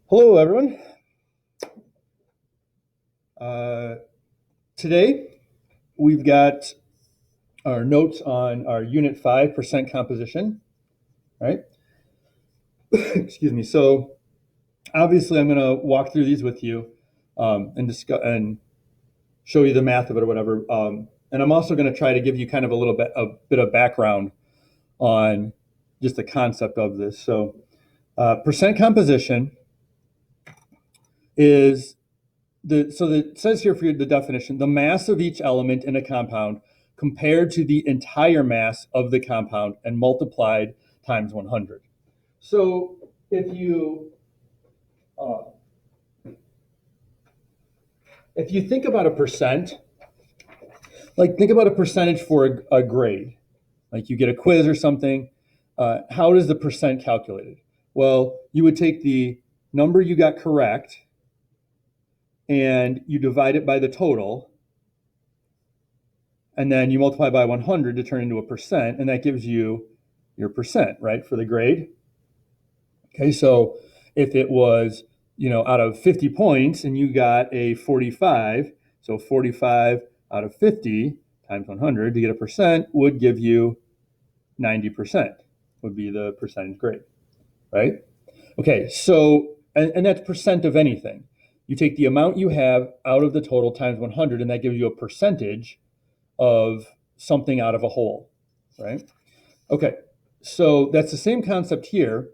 Hello, everyone. Uh, Today, we've got our notes on our Unit 5 percent composition, right? Excuse me. So, obviously, I'm going to walk through these with you and discuss and show you the math of it or whatever. And I'm also going to try to give you kind of a bit of background on just the concept of this. So, percent composition is it says here for you the definition: the mass of each element in a compound compared to the entire mass of the compound and multiplied times 100. So uh, if you think about a percent, like think about a percentage for a grade, like you get a quiz or something. How is the percent calculated? Well, you would take the number you got correct and you divide it by the total, and then you multiply by 100 to turn into a percent, and that gives you your percent, right, for the grade. Okay, so if it was, out of 50 points and you got a 45, so 45 out of 50 times 100 to get a percent would give you 90%, would be the percentage grade, right? Okay, so, and that's percent of anything. You take the amount you have out of the total times 100, and that gives you a percentage of something out of a whole, right? Okay, so that's the same concept here,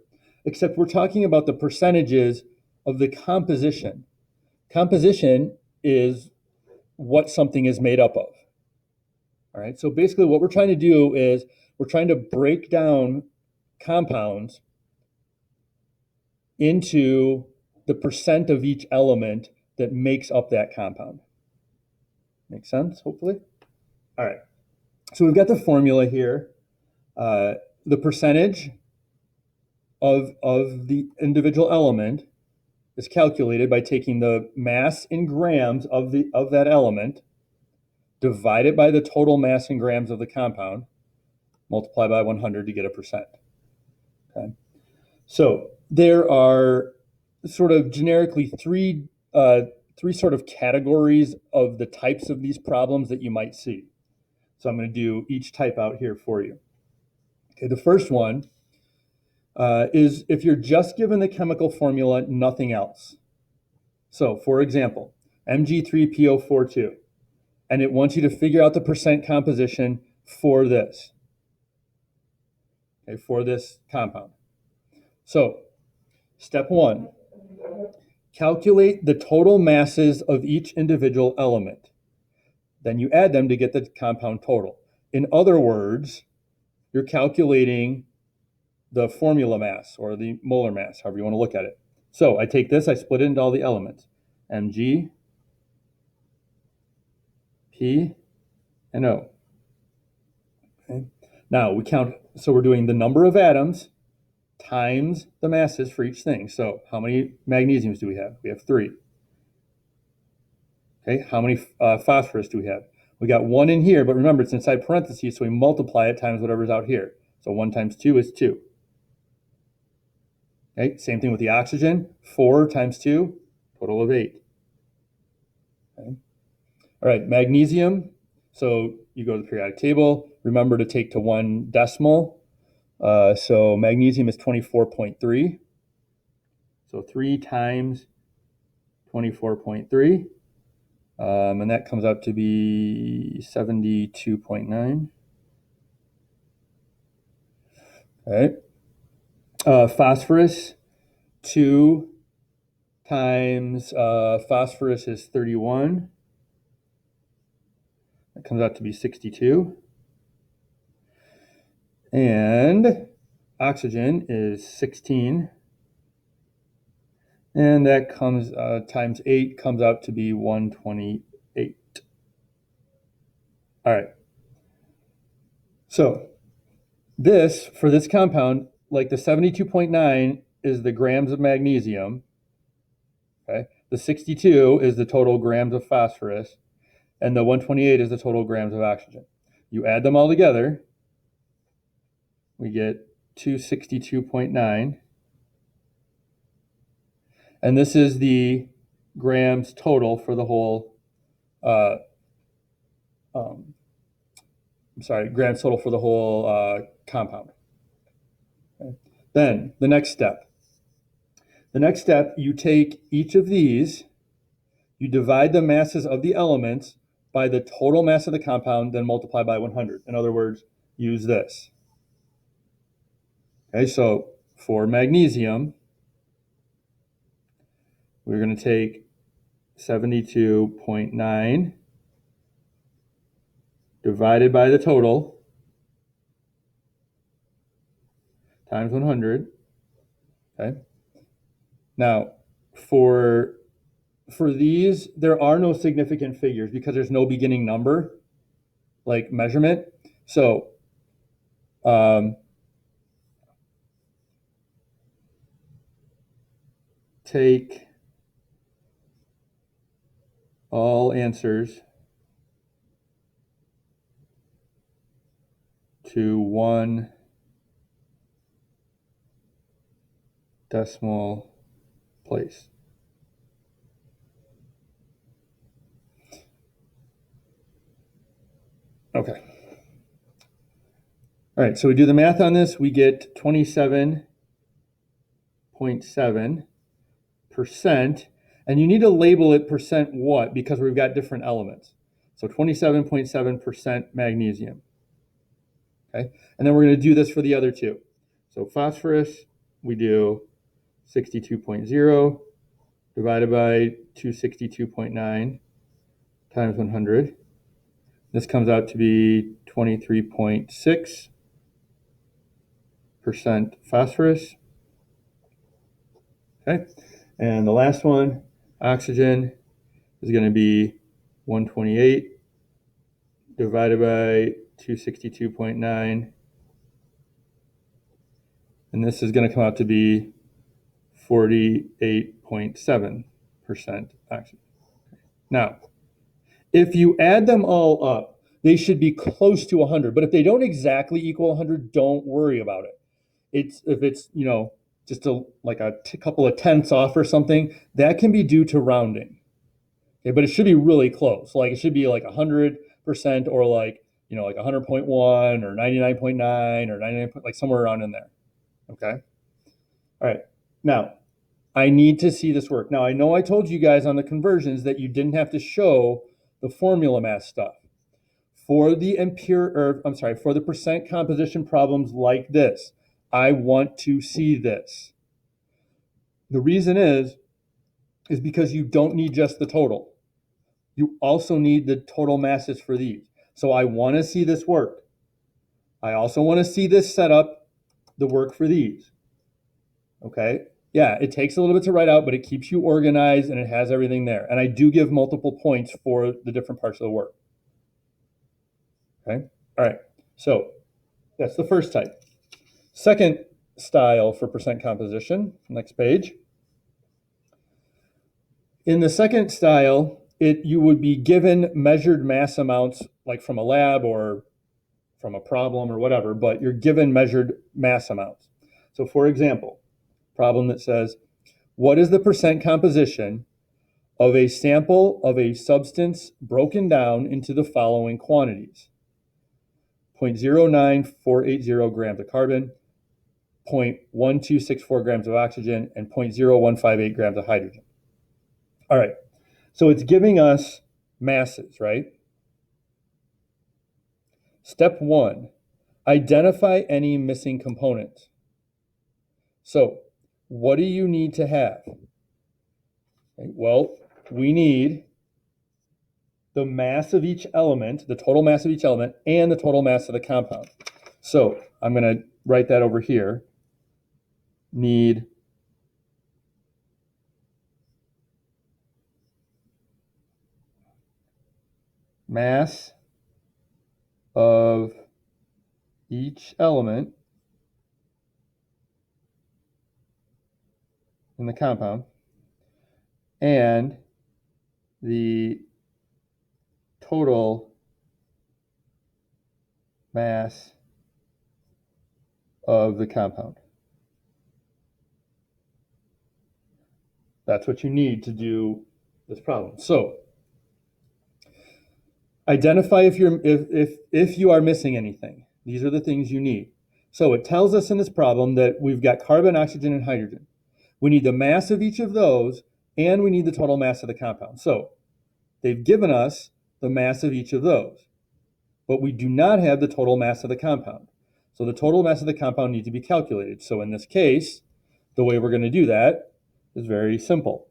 except we're talking about the percentages of the composition. Composition is what something is made up of. All right, so basically what we're trying to do is we're trying to break down compounds into the percent of each element that makes up that compound. Make sense, hopefully? All right, so we've got the formula here. The percentage of the individual element is calculated by taking the mass in grams of that element, divided by the total mass in grams of the compound, multiply by 100 to get a percent. Okay. So there are sort of generically three sort of categories of the types of these problems that you might see. So I'm going to do each type out here for you. Okay, the first one is if you're just given the chemical formula, nothing else. So, for example, Mg3PO42, and it wants you to figure out the percent composition for this, okay, for this compound. So, step one, calculate the total masses of each individual element. Then you add them to get the compound total. In other words, you're calculating the formula mass or the molar mass, however you want to look at it. So I take this, I split it into all the elements, Mg, P, and O. Okay. Now we count, so we're doing the number of atoms times the masses for each thing. So how many magnesiums do we have? We have 3. Okay, how many phosphorus do we have? We got 1 in here, but remember it's inside parentheses, so we multiply it times whatever's out here. So 1 times 2 is 2. Okay, same thing with the oxygen, 4 times 2, total of 8. Okay. All right, magnesium. So you go to the periodic table, remember to take to 1 decimal. So magnesium is 24.3. So 3 times 24.3. And that comes out to be 72.9. All right. Phosphorus, 2 times phosphorus is 31. That comes out to be 62. And oxygen is 16. And that comes times 8 comes out to be 128. All right. So for this compound, like the 72.9 is the grams of magnesium. Okay. The 62 is the total grams of phosphorus, and the 128 is the total grams of oxygen. You add them all together, we get 262.9. And this is the grams total for the whole, grams total for the whole compound. Okay. Then the next step. The next step, you take each of these, you divide the masses of the elements by the total mass of the compound, then multiply by 100. In other words, use this. Okay, so for magnesium, we're going to take 72.9 divided by the total times 100. Okay. Now, for these, there are no significant figures because there's no beginning number, like measurement. So take all answers to 1 decimal place. Okay. All right, so we do the math on this, we get 27.7%, and you need to label it percent what, because we've got different elements. So 27.7% magnesium. Okay, and then we're going to do this for the other two. So phosphorus, we do 62.0 divided by 262.9 times 100. This comes out to be 23.6% phosphorus. Okay, and the last one, oxygen, is going to be 128 divided by 262.9, and this is going to come out to be 48.7% oxygen. Now, if you add them all up, they should be close to 100. But if they don't exactly equal 100, don't worry about it. If it's just a couple of tenths off or something, that can be due to rounding. Okay, but it should be really close. Like it should be like 100% or like 100.1 or 99.9 or 99, like somewhere around in there. Okay. All right. Now, I need to see this work. Now, I know I told you guys on the conversions that you didn't have to show the formula mass stuff. For the for the percent composition problems like this, I want to see this. The reason is because you don't need just the total. You also need the total masses for these. So I want to see this work. I also want to see this set up, the work for these. Okay? Yeah, it takes a little bit to write out, but it keeps you organized and it has everything there. And I do give multiple points for the different parts of the work. Okay? All right. So that's the first type. Second style for percent composition, next page. In the second style, you would be given measured mass amounts like from a lab or from a problem or whatever, but you're given measured mass amounts. So for example, problem that says, what is the percent composition of a sample of a substance broken down into the following quantities? 0.09480 grams of carbon, 0.1264 grams of oxygen, and 0.0158 grams of hydrogen. All right, so it's giving us masses, right? Step 1, identify any missing components. So what do you need to have? Okay, well, we need the mass of each element, the total mass of each element, and the total mass of the compound. So I'm going to write that over here. Need mass of each element in the compound and the total mass of the compound. That's what you need to do this problem. So identify if you are missing anything. These are the things you need. So it tells us in this problem that we've got carbon, oxygen, and hydrogen. We need the mass of each of those, and we need the total mass of the compound. So they've given us the mass of each of those, but we do not have the total mass of the compound. So the total mass of the compound needs to be calculated. So in this case, the way we're going to do that is very simple.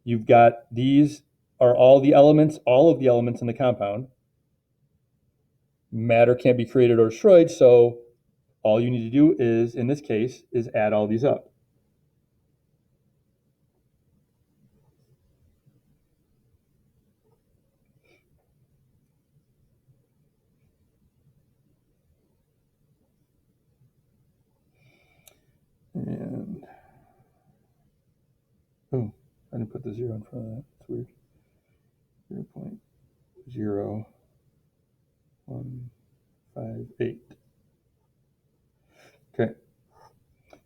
You've got these are all of the elements in the compound. Matter can't be created or destroyed, so all you need to do is, in this case, is add all these up. And, oh, I didn't put the 0 in front of that. It's weird. 0.0158. Okay.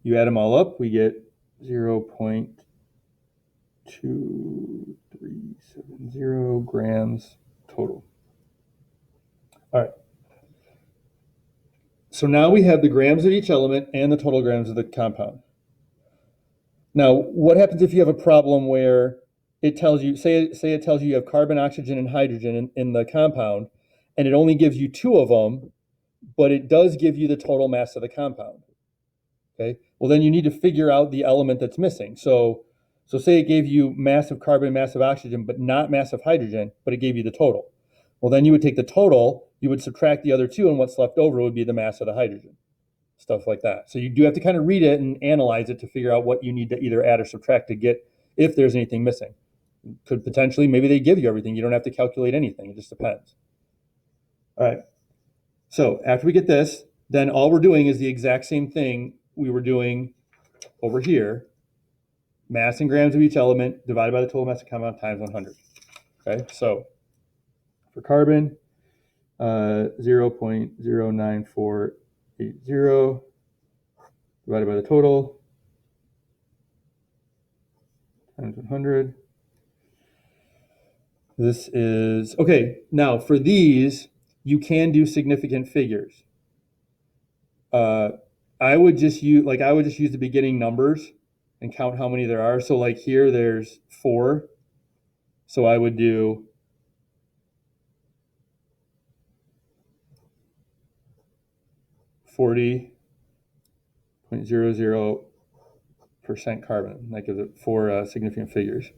You add them all up, we get 0.2370 grams total. All right. So now we have the grams of each element and the total grams of the compound. Now, what happens if you have a problem where it tells you, say it tells you have carbon, oxygen, and hydrogen in the compound, and it only gives you 2 of them, but it does give you the total mass of the compound. Okay, well then you need to figure out the element that's missing. So say it gave you mass of carbon, mass of oxygen, but not mass of hydrogen, but it gave you the total. Well, then you would take the total, you would subtract the other 2, and what's left over would be the mass of the hydrogen. Stuff like that. So you do have to kind of read it and analyze it to figure out what you need to either add or subtract to get if there's anything missing. Could potentially, maybe they give you everything. You don't have to calculate anything. It just depends. All right. So after we get this, then all we're doing is the exact same thing we were doing over here. Mass in grams of each element divided by the total mass of compound times 100. Okay, so for carbon, 0.09480 divided by the total times 100. This is, okay, now for these, you can do significant figures. I would just use the beginning numbers and count how many there are. So like here, there's 4. So I would do 40.00% carbon. That gives it 4 significant figures.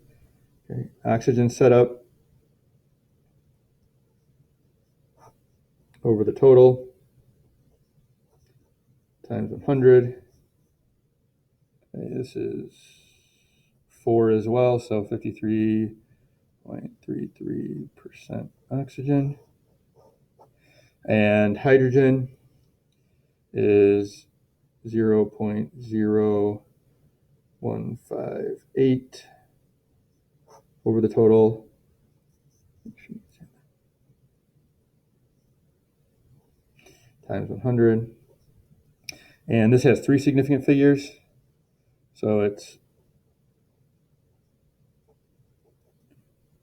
Okay. Oxygen setup over the total times 100. Okay, this is 4 as well, so 53.33% oxygen. And hydrogen is 0.0158 over the total times 100. And this has 3 significant figures. So it's,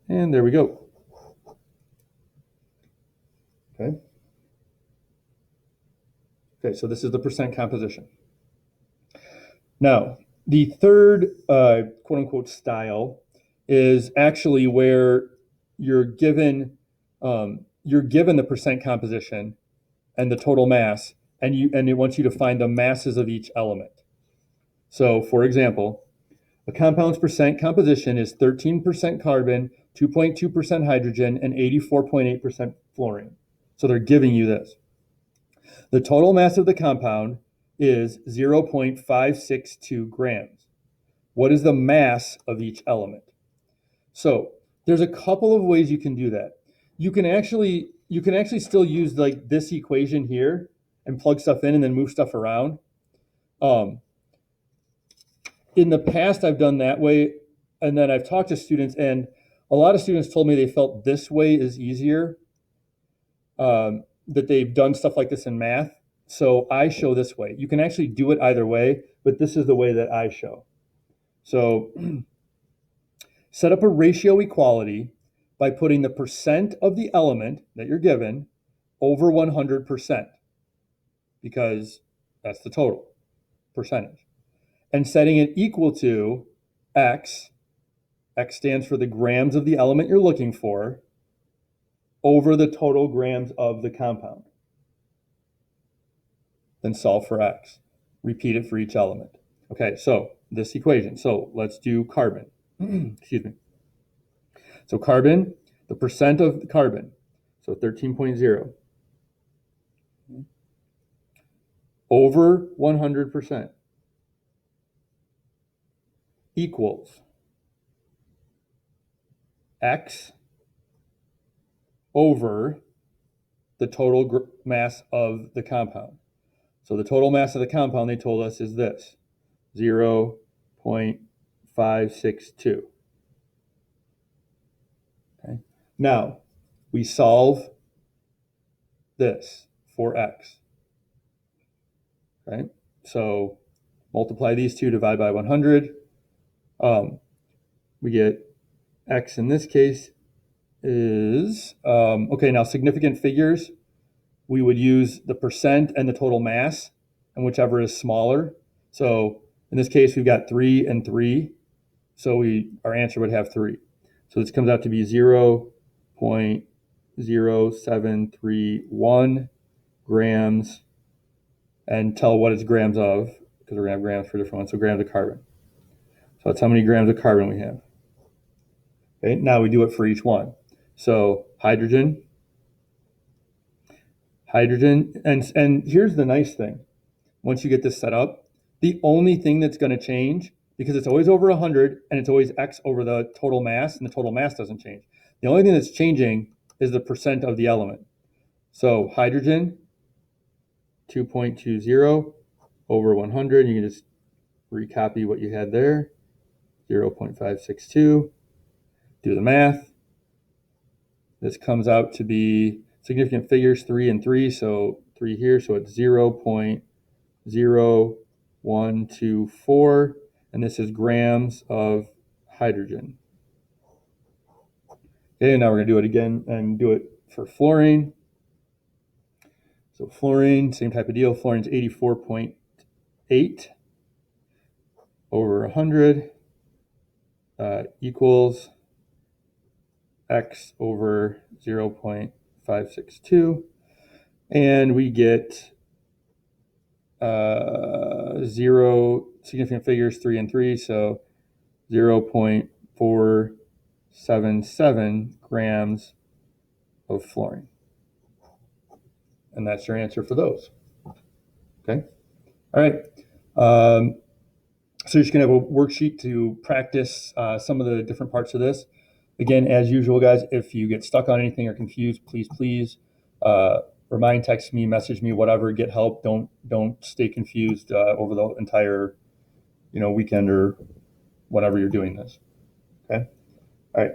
and there we go. Okay. Okay, so this is the percent composition. Now, the third quote unquote style is actually where you're given the percent composition and the total mass, and it wants you to find the masses of each element. So, for example, a compound's percent composition is 13% carbon, 2.2% hydrogen, and 84.8% fluorine. So they're giving you this. The total mass of the compound is 0.562 grams. What is the mass of each element? So there's a couple of ways you can do that. You can actually still use like this equation here and plug stuff in and then move stuff around. In the past, I've done that way, and then I've talked to students, and a lot of students told me they felt this way is easier, that they've done stuff like this in math. So I show this way. You can actually do it either way, but this is the way that I show. So Set up a ratio equality by putting the percent of the element that you're given over 100%, because that's the total percentage, and setting it equal to X. X stands for the grams of the element you're looking for over the total grams of the compound. Then solve for X. Repeat it for each element. Okay, so this equation. So let's do carbon. Excuse me. So carbon, the percent of the carbon, so 13.0, over 100% equals X over the total mass of the compound. So the total mass of the compound, they told us, is this, 0.562. Okay. Now, we solve this for X. Okay. So multiply these two, divide by 100. We get X in this case is, okay, now significant figures, we would use the percent and the total mass, and whichever is smaller. So in this case, we've got 3 and 3. So our answer would have 3. So this comes out to be 0.0731 grams, and tell what it's grams of, because we're going to have grams for different ones. So grams of carbon. So that's how many grams of carbon we have. Okay, now we do it for each one. So hydrogen, and here's the nice thing. Once you get this set up, the only thing that's going to change, because it's always over 100 and it's always X over the total mass, and the total mass doesn't change. The only thing that's changing is the percent of the element. So hydrogen, 2.20 over 100. You can just recopy what you had there, 0.562. Do the math. This comes out to be significant figures, 3 and 3, so 3 here, so it's 0.0124, and this is grams of hydrogen. Okay, now we're going to do it again and do it for fluorine. So fluorine, same type of deal. Fluorine's 84.8 over 100 equals X over 0.562, and we get 0 significant figures, 3 and 3, so 0.477 grams of fluorine. And that's your answer for those. Okay. All right. So you're just going to have a worksheet to practice some of the different parts of this. Again, as usual, guys, if you get stuck on anything or confused, please remind, text me, message me, whatever. Get help. Don't stay confused over the entire weekend or whenever you're doing this. Okay. All right.